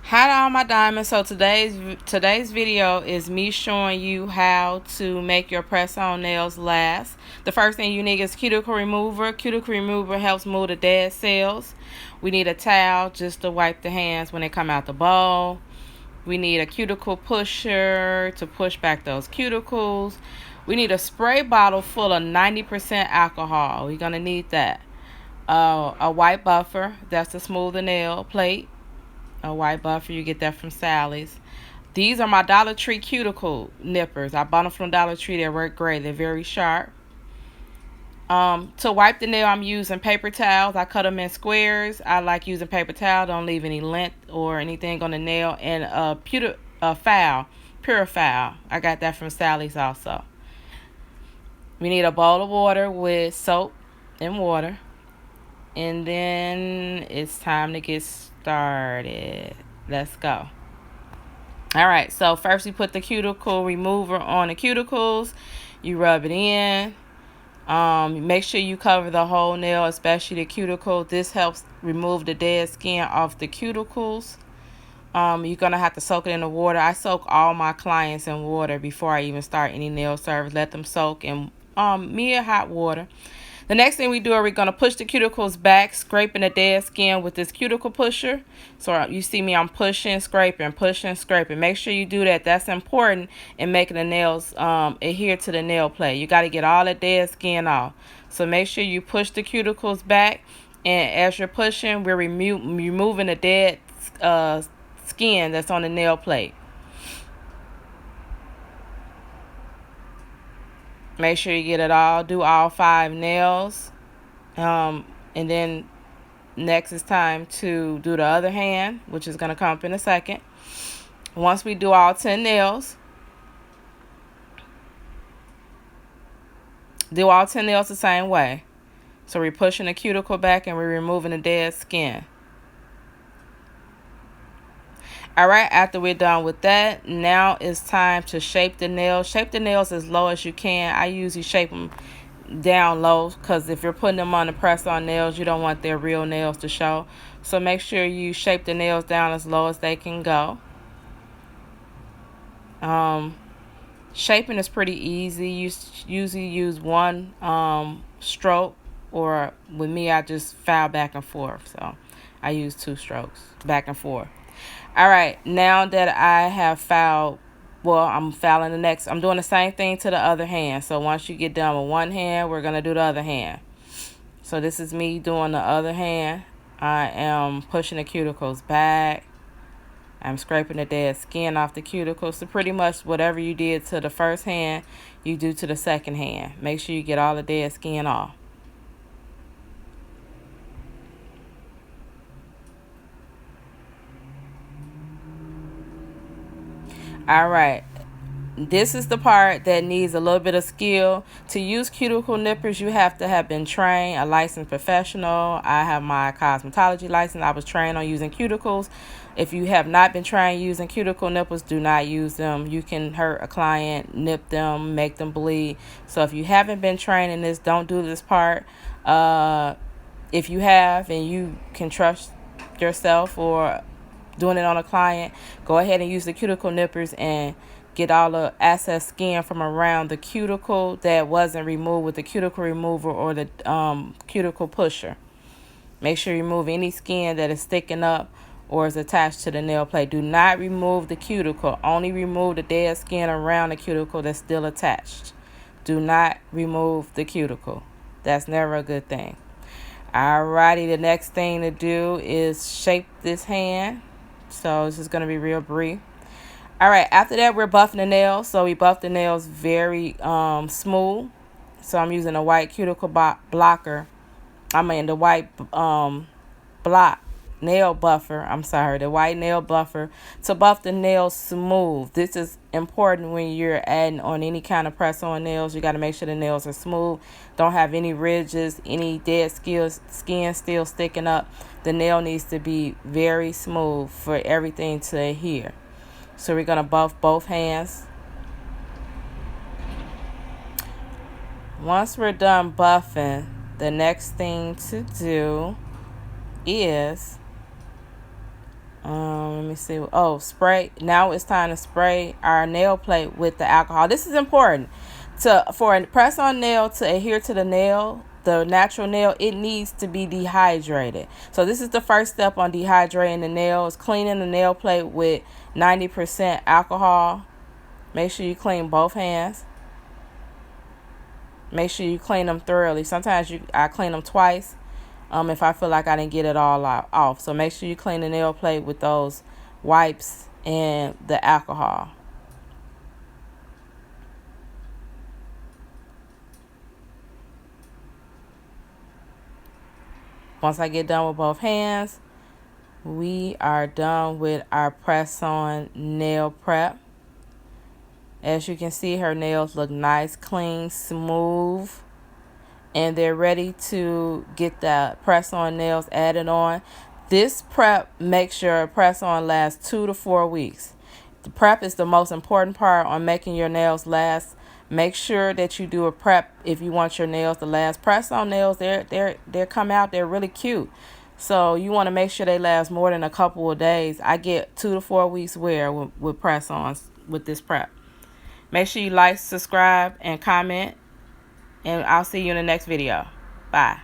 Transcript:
Hi to all my diamonds. So today's video is me showing you how to make your press-on nails last. The first thing you need is cuticle remover. Cuticle remover helps move the dead cells. We need a towel just to wipe the hands when they come out the bowl. We need a cuticle pusher to push back those cuticles. We need a spray bottle full of 90% alcohol. We're gonna need that. A white buffer, that's to smooth the nail plate. A white buffer, you get that from Sally's. These are my Dollar Tree cuticle nippers. I bought them from Dollar Tree. They work great. They're very sharp. To wipe the nail, I'm using paper towels. I cut them in squares. I like using paper towel. Don't leave any lint or anything on the nail. And a purifier. I got that from Sally's also. We need a bowl of water with soap and water. And then it's time to get started. Let's go. All right, so first you put the cuticle remover on the cuticles. You rub it in. Make sure you cover the whole nail, especially the cuticle. This helps remove the dead skin off the cuticles. You're going to have to soak it in the water. I soak all my clients in water before I even start any nail service. Let them soak in hot water. The next thing we do, we're going to push the cuticles back, scraping the dead skin with this cuticle pusher. So you see me, I'm pushing, scraping, pushing, scraping. Make sure you do that. That's important in making the nails adhere to the nail plate. You got to get all the dead skin off. So make sure you push the cuticles back. And as you're pushing, we're removing the dead skin that's on the nail plate. Make sure you get it all. Do all 5 nails. And then next it's time to do the other hand, which is going to come up in a second. Once we do all 10 nails, do all 10 nails the same way. So we're pushing the cuticle back and we're removing the dead skin. All right, after we're done with that, now it's time to shape the nails. Shape the nails as low as you can. I usually shape them down low because if you're putting them on the press-on nails, you don't want their real nails to show. So make sure you shape the nails down as low as they can go. Shaping is pretty easy. You usually use one stroke, or with me, I just file back and forth. So I use 2 strokes back and forth. All right, now that I have filed, I'm filing the next. I'm doing the same thing to the other hand. So once you get done with one hand, we're going to do the other hand. So this is me doing the other hand. I am pushing the cuticles back. I'm scraping the dead skin off the cuticles. So pretty much whatever you did to the first hand, you do to the second hand. Make sure you get all the dead skin off. All right, this is the part that needs a little bit of skill. To use cuticle nippers, you have to have been trained, a licensed professional. I have my cosmetology license. I was trained on using cuticles. If you have not been trained using cuticle nippers, do not use them. You can hurt a client, nip them, make them bleed. So if you haven't been trained in this, don't do this part. If you have and you can trust yourself or doing it on a client, go ahead and use the cuticle nippers and get all the excess skin from around the cuticle that wasn't removed with the cuticle remover or the cuticle pusher. Make sure you remove any skin that is sticking up or is attached to the nail plate. Do not remove the cuticle. Only remove the dead skin around the cuticle that's still attached. Do not remove the cuticle. That's never a good thing. Alrighty, the next thing to do is shape this hand. So this is going to be real brief. All right, after that, we're buffing the nails. So we buff the nails very smooth. So I'm using a white cuticle blocker. The white nail buffer. The white nail buffer to buff the nails smooth. This is important when you're adding on any kind of press-on nails. You got to make sure the nails are smooth. Don't have any ridges, any dead skin still sticking up. The nail needs to be very smooth for everything to adhere. So we're going to buff both hands. Once we're done buffing, the next thing to do is Let me see. Oh, spray. Now it's time to spray our nail plate with the alcohol. This is important. For a press-on nail to adhere to the nail, the natural nail, it needs to be dehydrated. So this is the first step on dehydrating the nail, is cleaning the nail plate with 90% alcohol. Make sure you clean both hands. Make sure you clean them thoroughly. Sometimes I clean them twice if I feel like I didn't get it all off. So make sure you clean the nail plate with those wipes and the alcohol. Once I get done with both hands, we are done with our press-on nail prep. As you can see, her nails look nice, clean, smooth, and they're ready to get the press-on nails added on. This prep makes your press-on last 2 to 4 weeks. The prep is the most important part on making your nails last. Make sure that you do a prep if you want your nails to last. Press-on nails, they come out, they're really cute. So you want to make sure they last more than a couple of days. I get 2 to 4 weeks wear with press-ons with this prep. Make sure you like, subscribe, and comment. And I'll see you in the next video. Bye.